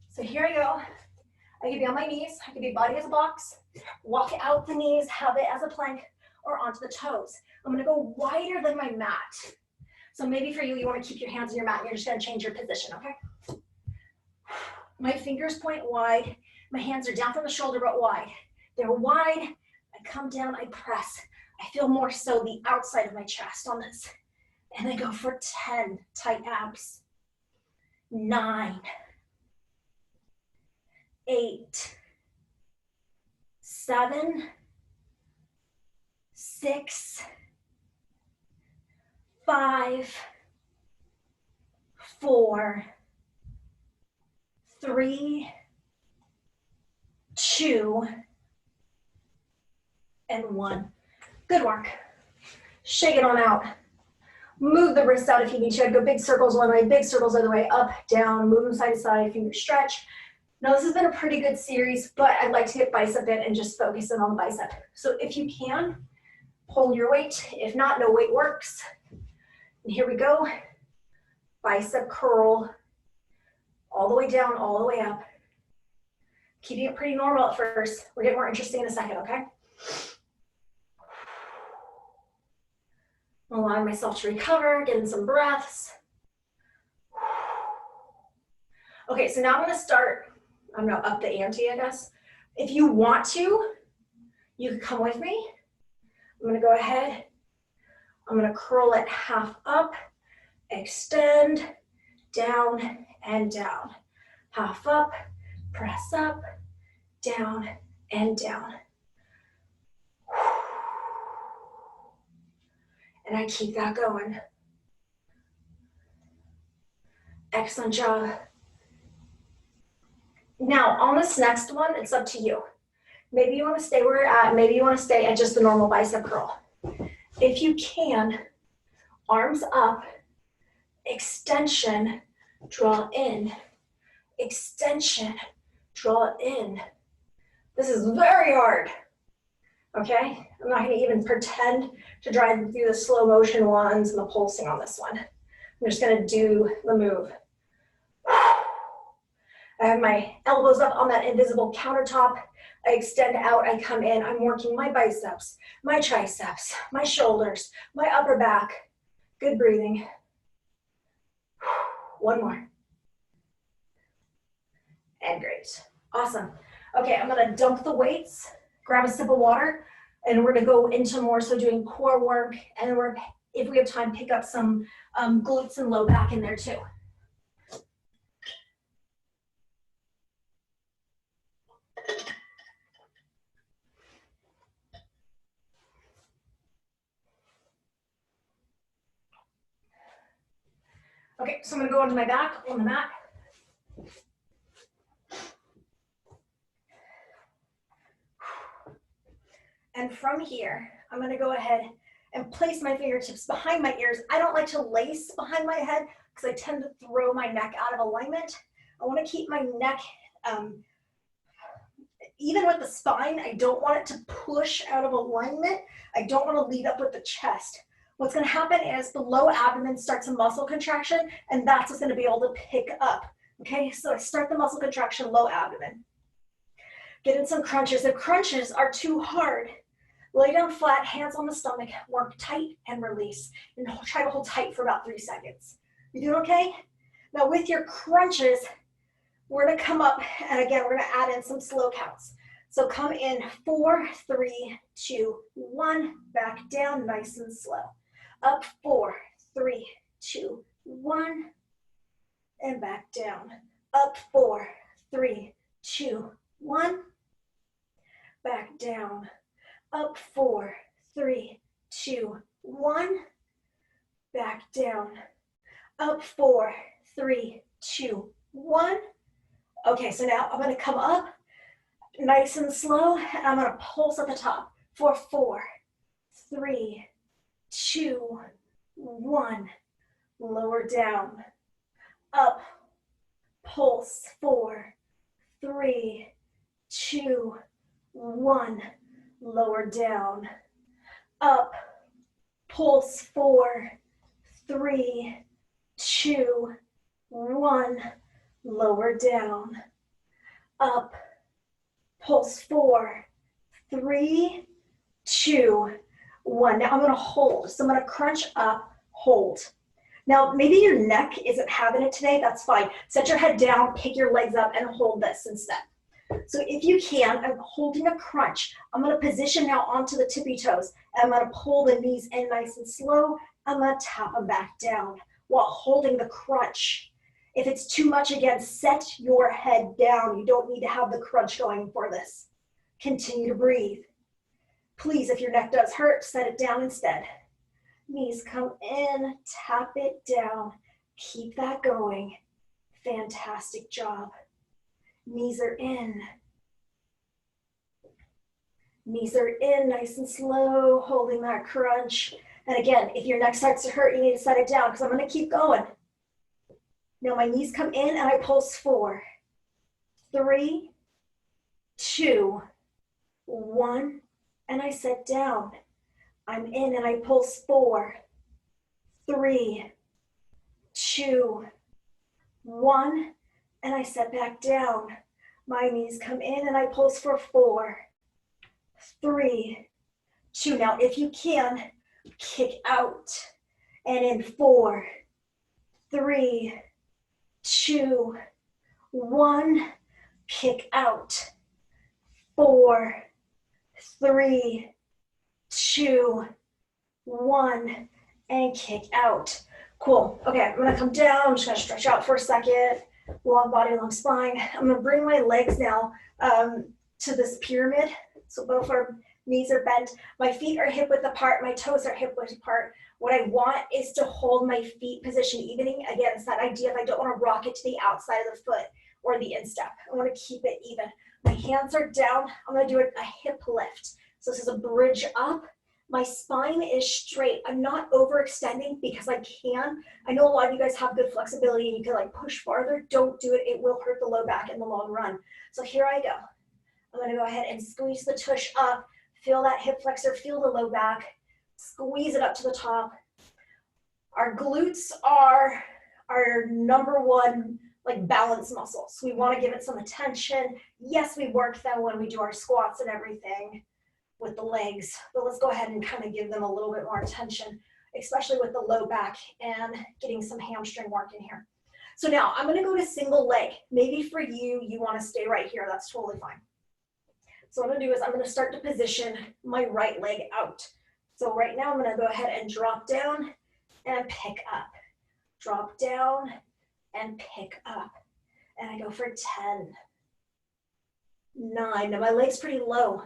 So here I go. I could be on my knees, I could be body as a box, walk out the knees, have it as a plank, or onto the toes. I'm gonna go wider than my mat. So maybe for you, you wanna keep your hands on your mat and you're just gonna change your position, okay? My fingers point wide, my hands are down from the shoulder but wide. They're wide, I come down, I press. I feel more so the outside of my chest on this. And I go for 10, tight abs. 9, 8, 7, 6, 5, 4, 3, 2, and 1. Good work. Shake it on out. Move the wrists out if you need to. I'd go big circles one way, big circles other way, up, down, move them side to side, fingers stretch. Now this has been a pretty good series, but I'd like to get bicep in and just focus in on the bicep. So if you can, hold your weight. If not, no weight works. And here we go. Bicep curl, all the way down, all the way up. Keeping it pretty normal at first. We'll get more interesting in a second, okay? Allowing myself to recover, getting some breaths. Okay, so now I'm gonna start, I'm gonna up the ante, I guess. If you want to, you can come with me. I'm gonna go ahead, I'm gonna curl it half up, extend, down, and down. Half up, press up, down, and down. And I keep that going. Excellent job. Now, on this next one, it's up to you. Maybe you want to stay where you're at. Maybe you want to stay at just the normal bicep curl. If you can, arms up, extension, draw in, extension, draw in. This is very hard, okay? I'm not gonna even pretend to drive through the slow motion ones and the pulsing on this one. I'm just gonna do the move. I have my elbows up on that invisible countertop. I extend out, I come in, I'm working my biceps, my triceps, my shoulders, my upper back. Good breathing. One more. And great. Awesome. Okay, I'm gonna dump the weights, grab a sip of water, and we're gonna go into more so doing core work, and then we're, if we have time, pick up some glutes and low back in there too. Okay, so I'm gonna go onto my back on the mat. And from here, I'm gonna go ahead and place my fingertips behind my ears. I don't like to lace behind my head because I tend to throw my neck out of alignment. I wanna keep my neck, even with the spine, I don't want it to push out of alignment. I don't wanna lead up with the chest. What's gonna happen is the low abdomen starts a muscle contraction, and that's what's gonna be able to pick up. Okay, so I start the muscle contraction, low abdomen. Get in some crunches. If crunches are too hard, lay down flat, hands on the stomach, work tight and release. And try to hold tight for about 3 seconds. You doing okay? Now with your crunches, we're gonna come up, and again, we're gonna add in some slow counts. So come in 4, 3, 2, 1, back down nice and slow. Up 4, 3, 2, 1, and back down. Up 4, 3, 2, 1, back down. Up 4, 3, 2, 1, back down. Up 4, 3, 2, 1. Okay, so now I'm gonna come up nice and slow, and I'm gonna pulse at the top for 4, 3, 2, 1. Lower down. Up, pulse, 4, 3, 2, 1. Lower down. Up, pulse, 4, 3, 2, 1. Lower down. Up, pulse, 4, 3, 2, 1. Now I'm gonna hold. So I'm gonna crunch up, hold. Now maybe your neck isn't having it today, that's fine. Set your head down, pick your legs up, and hold this instead. So if you can, I'm holding a crunch. I'm gonna position now onto the tippy toes. And I'm gonna pull the knees in nice and slow. I'm gonna tap them back down while holding the crunch. If it's too much, again, set your head down. You don't need to have the crunch going for this. Continue to breathe. Please, if your neck does hurt, set it down instead. Knees come in, tap it down. Keep that going. Fantastic job. Knees are in. Knees are in, nice and slow, holding that crunch. And again, if your neck starts to hurt, you need to set it down because I'm gonna keep going. Now my knees come in and I pulse 4, 3, 2, 1, and I set down. I'm in and I pulse 4, 3, 2, 1, and I set back down. My knees come in and I pulse for 4, 3, 2. Now if you can, kick out. And in 4, 3, 2, 1, kick out. 4, 3, 2, 1, and kick out. Cool. Okay, I'm gonna come down. I'm just gonna stretch out for a second. Long body, long spine. I'm gonna bring my legs now to this pyramid. So both our knees are bent. My feet are hip width apart. My toes are hip width apart. What I want is to hold my feet position evening. Again, it's that idea of I don't want to rock it to the outside of the foot or the instep. I want to keep it even. My hands are down. I'm going to do a hip lift. So this is a bridge up. My spine is straight. I'm not overextending because I can. I know a lot of you guys have good flexibility and you can like push farther. Don't do it. It will hurt the low back in the long run. So here I go. I'm going to go ahead and squeeze the tush up. Feel that hip flexor. Feel the low back. Squeeze it up to the top. Our glutes are our number one like balance muscles. We want to give it some attention. Yes, we work them when we do our squats and everything with the legs, but let's go ahead and kind of give them a little bit more attention, especially with the low back and getting some hamstring work in here. So now I'm going to go to single leg. Maybe for you, you want to stay right here. That's totally fine. So what I'm going to do is I'm going to start to position my right leg out. So right now I'm going to go ahead and drop down and pick up. Drop down and pick up. And I go for 10, 9. Now my leg's pretty low.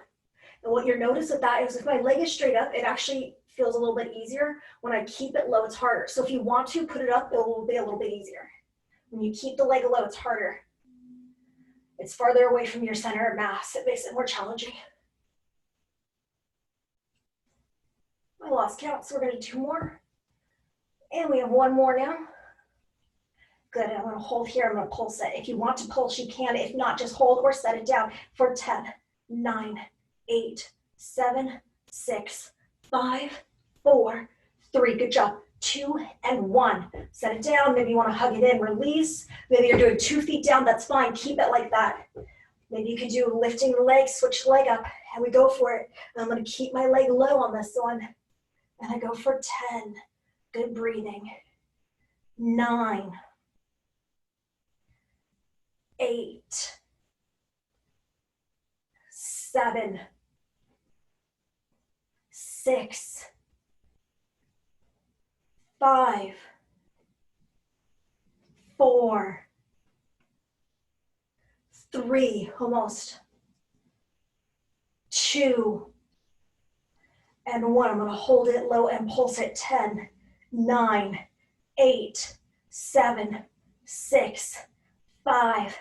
And what you'll notice with that is if my leg is straight up, it actually feels a little bit easier. When I keep it low, it's harder. So if you want to put it up, it will be a little bit easier. When you keep the leg low, it's harder. It's farther away from your center of mass. It makes it more challenging. I lost count, so we're gonna do 2 more. And we have 1 more now. Good, I'm gonna hold here, I'm gonna pulse it. If you want to pulse, you can. If not, just hold or set it down for 10, 9, 8, 7, 6, 5, 4, 3, good job. 2 and 1. Set it down. Maybe you want to hug it in, release. Maybe you're doing 2 feet down. That's fine. Keep it like that. Maybe you could do lifting the leg, switch the leg up, and we go for it. I'm going to keep my leg low on this one. And I go for 10. Good breathing. 9, 8, 7, 6, 5, 4, 3, almost, 2, and 1. I'm going to hold it low and pulse it. 10, 9, 8, 7, 6, 5,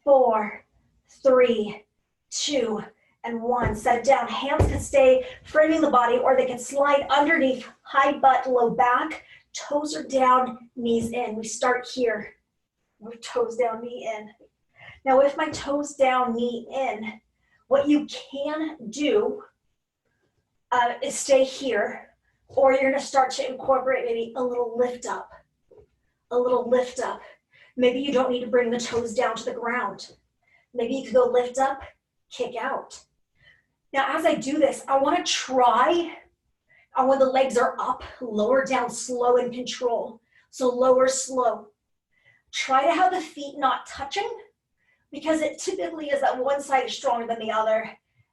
4, 3, 2, and 1. Set it down. Hands can stay framing the body, or they can slide underneath, high butt, low back. Toes are down, knees in. We start here. With toes down, knee in. Now with my toes down, knee in, what you can do is stay here, or you're gonna start to incorporate maybe a little lift up. A little lift up. Maybe you don't need to bring the toes down to the ground. Maybe you could go lift up, kick out. Now, as I do this, I want to try, when the legs are up, lower down, slow and control. So lower, slow. Try to have the feet not touching, because it typically is that one side is stronger than the other,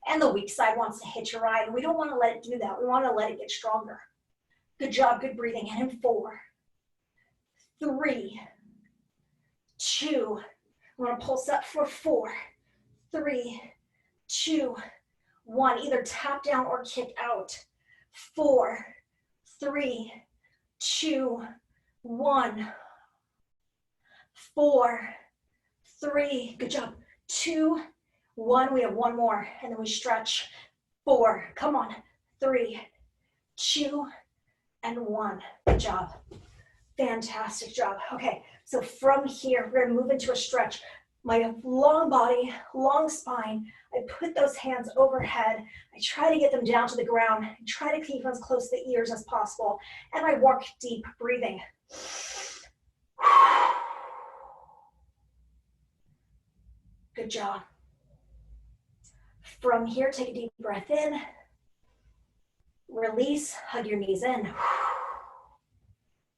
and the weak side wants to hitch a ride. We don't want to let it do that. We want to let it get stronger. Good job, good breathing. And in 4, 3, 2, we're going to pulse up for 4, 3, 2, 1. Either tap down or kick out. 4, 3, 2, 1. 4, 3, good job. 2, 1. We have 1 more, and then we stretch. 4, come on. 3, 2, and 1. Good job. Fantastic job. Okay, so from here, we're gonna move into a stretch. My long body, long spine, I put those hands overhead. I try to get them down to the ground. I try to keep them as close to the ears as possible. And I walk deep, breathing. Good job. From here, take a deep breath in. Release, hug your knees in.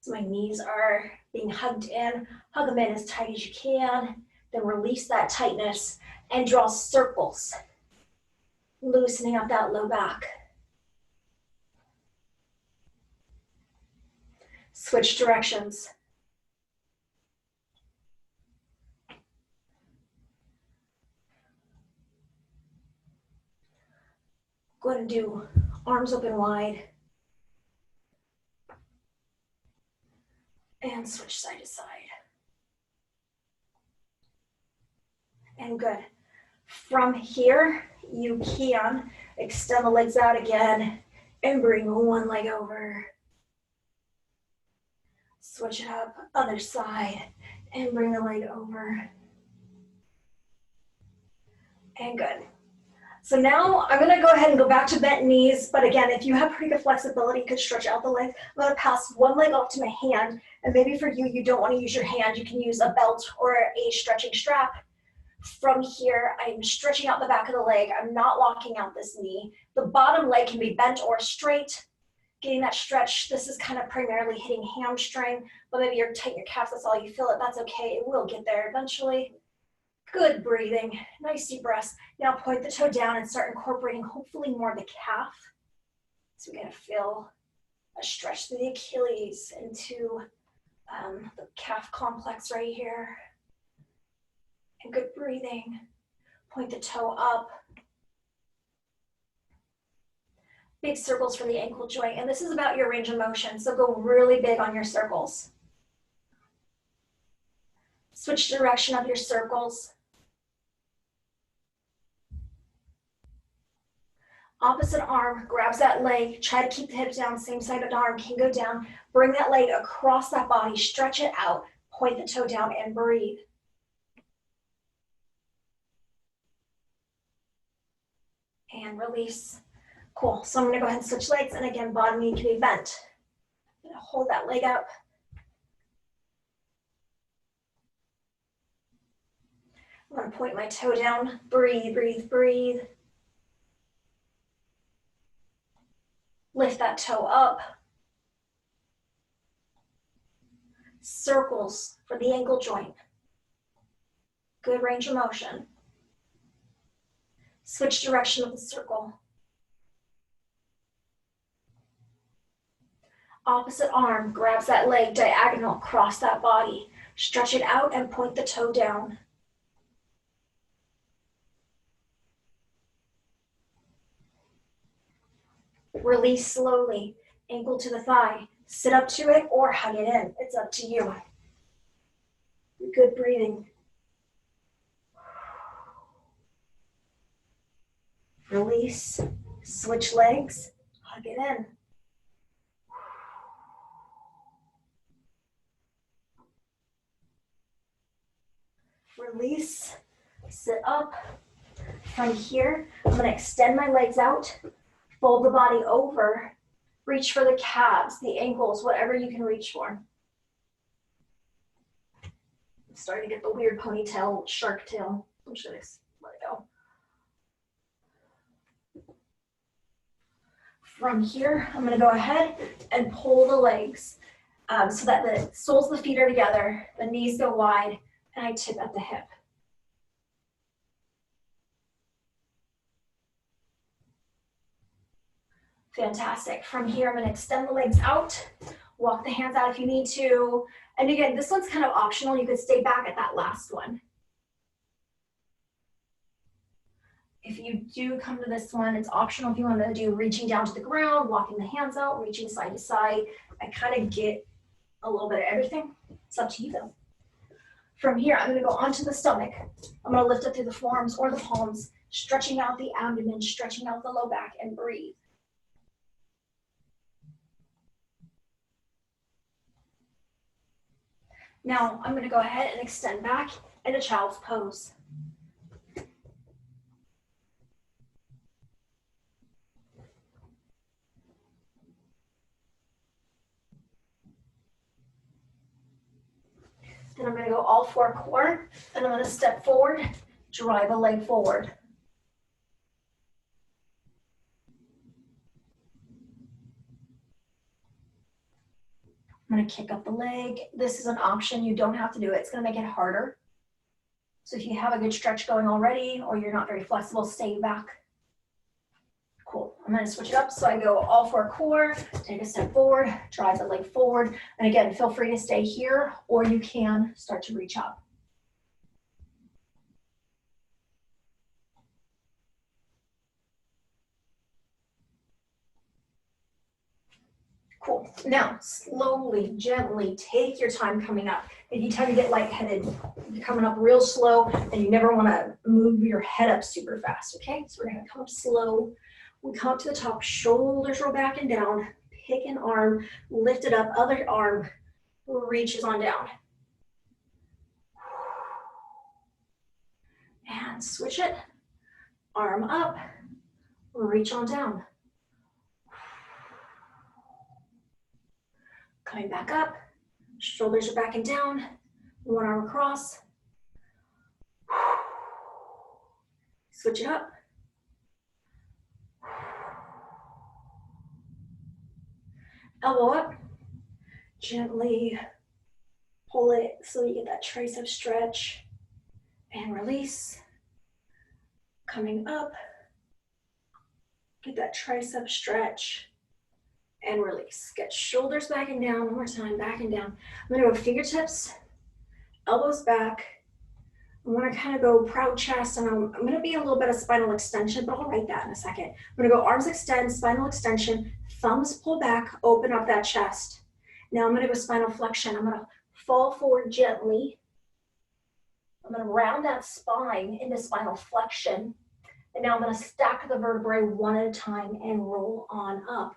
So my knees are being hugged in. Hug them in as tight as you can. Then release that tightness and draw circles, loosening up that low back. Switch directions. Go ahead and do arms open wide. And switch side to side. And good. From here, you can extend the legs out again and bring one leg over. Switch it up, other side, and bring the leg over. And good. So now I'm gonna go ahead and go back to bent knees, but again, if you have pretty good flexibility, you could stretch out the legs. I'm gonna pass one leg off to my hand, and maybe for you, you don't wanna use your hand, you can use a belt or a stretching strap. From here, I'm stretching out the back of the leg. I'm not locking out this knee. The bottom leg can be bent or straight. Getting that stretch, this is kind of primarily hitting hamstring, but maybe you're tight in your calf, that's all you feel it, that's okay, it will get there eventually. Good breathing, nice deep breaths. Now point the toe down and start incorporating hopefully more of the calf. So we're gonna feel a stretch through the Achilles into the calf complex right here. And good breathing. Point the toe up. Big circles for the ankle joint. And this is about your range of motion, so go really big on your circles. Switch direction of your circles. Opposite arm grabs that leg, try to keep the hips down, same side of the arm can go down. Bring that leg across that body, stretch it out, point the toe down and breathe. And release. Cool, so I'm gonna go ahead and switch legs, and again, bottom knee can be bent. I'm gonna hold that leg up. I'm gonna point my toe down, breathe, breathe, breathe. Lift that toe up. Circles for the ankle joint. Good range of motion. Switch direction of the circle. Opposite arm grabs that leg diagonal across that body. Stretch it out and point the toe down. Release slowly, ankle to the thigh. Sit up to it or hug it in. It's up to you. Good breathing. Release, switch legs, hug it in. Release, sit up. From here, I'm going to extend my legs out, fold the body over, reach for the calves, the ankles, whatever you can reach for. I'm starting to get the weird ponytail, shark tail. I'm just going to let it go. From here, I'm going to go ahead and pull the legs so that the soles of the feet are together, the knees go wide, and I tip at the hip. Fantastic. From here, I'm going to extend the legs out, walk the hands out if you need to. And again, this one's kind of optional. You could stay back at that last one. If you do come to this one, it's optional if you want to do reaching down to the ground, walking the hands out, reaching side to side. I kind of get a little bit of everything. It's up to you though. From here, I'm going to go onto the stomach. I'm going to lift up through the forearms or the palms, stretching out the abdomen, stretching out the low back, and breathe. Now, I'm going to go ahead and extend back into child's pose. Then I'm going to go all four core, and I'm going to step forward, drive a leg forward. I'm going to kick up the leg. This is an option. You don't have to do it. It's going to make it harder. So if you have a good stretch going already or you're not very flexible, stay back. Cool. I'm going to switch it up. So I go all four core, take a step forward, drive the leg forward. And again, feel free to stay here or you can start to reach up. Cool. Now, slowly, gently, take your time coming up. If you tend to get lightheaded, you're coming up real slow, and you never want to move your head up super fast, okay? So we're going to come up slow. We come up to the top, shoulders roll back and down, pick an arm, lift it up, other arm reaches on down. And switch it, arm up, reach on down. Coming back up, shoulders are back and down, one arm across. Switch it up. Elbow up, gently pull it so you get that tricep stretch and release. Coming up, get that tricep stretch and release. Get shoulders back and down, one more time, back and down. I'm gonna go fingertips, elbows back. I wanna kind of go proud chest, and I'm gonna be a little bit of spinal extension, but I'll write that in a second. I'm gonna go arms extend, spinal extension, thumbs pull back, open up that chest. Now I'm gonna go spinal flexion. I'm gonna fall forward gently. I'm gonna round that spine into spinal flexion. And now I'm gonna stack the vertebrae one at a time and roll on up.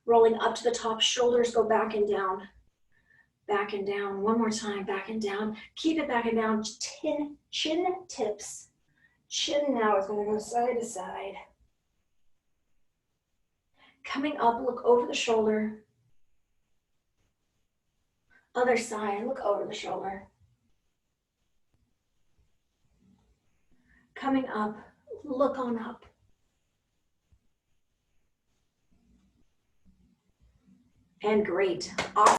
Rolling up to the top, shoulders go back and down. Back and down, one more time, back and down. Keep it back and down, chin tips. Chin now is gonna go side to side. Coming up, look over the shoulder. Other side, look over the shoulder. Coming up, look on up. And great. Awesome.